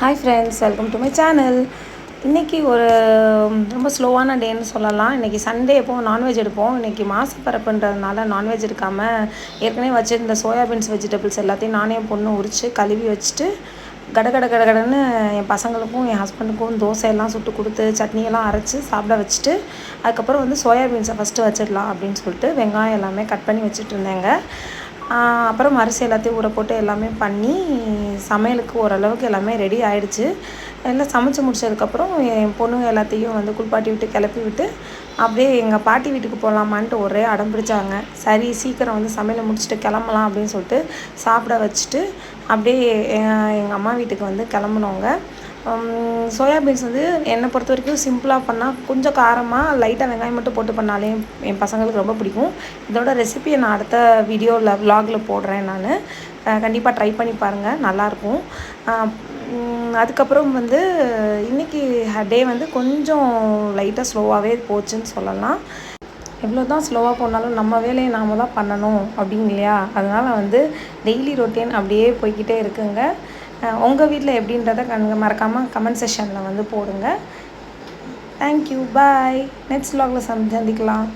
Hi friends, welcome to my channel. இன்றைக்கி ஒரு ரொம்ப ஸ்லோவான டேன்னு சொல்லலாம். இன்றைக்கி சண்டே எப்போவும் நான்வெஜ் எடுப்போம். இன்றைக்கி மாசப்பிறப்புன்றதுனால நான்வெஜ் எடுக்காமல் ஏற்கனவே வச்சுருந்த சோயாபீன்ஸ் வெஜிடபிள்ஸ் எல்லாத்தையும் நானே பொண்ணு உரித்து கழுவி வச்சுட்டு கடன்னு என் பசங்களுக்கும் என் ஹஸ்பண்டுக்கும் தோசையெல்லாம் சுட்டு கொடுத்து சட்னியெல்லாம் அரைச்சி சாப்பிட வச்சுட்டு அதுக்கப்புறம் வந்து சோயாபீன்ஸை ஃபஸ்ட்டு வச்சிடலாம் அப்படின்னு சொல்லிட்டு வெங்காயம் எல்லாமே கட் பண்ணி வச்சுட்டு இருந்தேங்க. அப்புறம் அரிசி எல்லாத்தையும் ஊற போட்டு எல்லாமே பண்ணி சமையலுக்கு ஓரளவுக்கு எல்லாமே ரெடி ஆகிடுச்சு. எல்லாம் சமைச்சு முடிச்சதுக்கப்புறம் என் பொண்ணுங்க எல்லாத்தையும் வந்து குளிப்பாட்டி விட்டு கிளப்பி விட்டு அப்படியே எங்கள் பாட்டி வீட்டுக்கு போகலாமான்ட்டு ஒரே அடம் பிடிச்சாங்க. சரி, சீக்கிரம் வந்து சமையலை முடிச்சுட்டு கிளம்பலாம் அப்படின்னு சொல்லிட்டு சாப்பிட வச்சுட்டு அப்படியே எங்கள் அம்மா வீட்டுக்கு வந்து கிளம்புனோங்க. சோயாபீன்ஸ் வந்து என்னை பொறுத்த வரைக்கும் சிம்பிளாக பண்ணால் கொஞ்சம் காரமாக லைட்டாக வெங்காயம் மட்டும் போட்டு பண்ணாலே என் பசங்களுக்கு ரொம்ப பிடிக்கும். இதோட ரெசிபியை நான் அடுத்த வீடியோவில் விலாகில் போடுறேன். நான் கண்டிப்பாக ட்ரை பண்ணி பாருங்கள், நல்லாயிருக்கும். அதுக்கப்புறம் வந்து இன்றைக்கி டே வந்து கொஞ்சம் லைட்டாக ஸ்லோவாகவே போச்சுன்னு சொல்லலாம். எவ்வளோ தான் ஸ்லோவாக போனாலும் நம்ம வேலையை நாம் தான் பண்ணணும் அப்படிங்க இல்லையா? அதனால் வந்து டெய்லி ரொட்டீன் அப்படியே போய்கிட்டே இருக்குங்க. உங்கள் வீட்டில் எப்படின்றத மறக்காமல் கமெண்ட் செக்ஷனில் வந்து போடுங்க. தேங்க்யூ, பாய். நெக்ஸ்ட் விலாகில் சந்திக்கலாம்.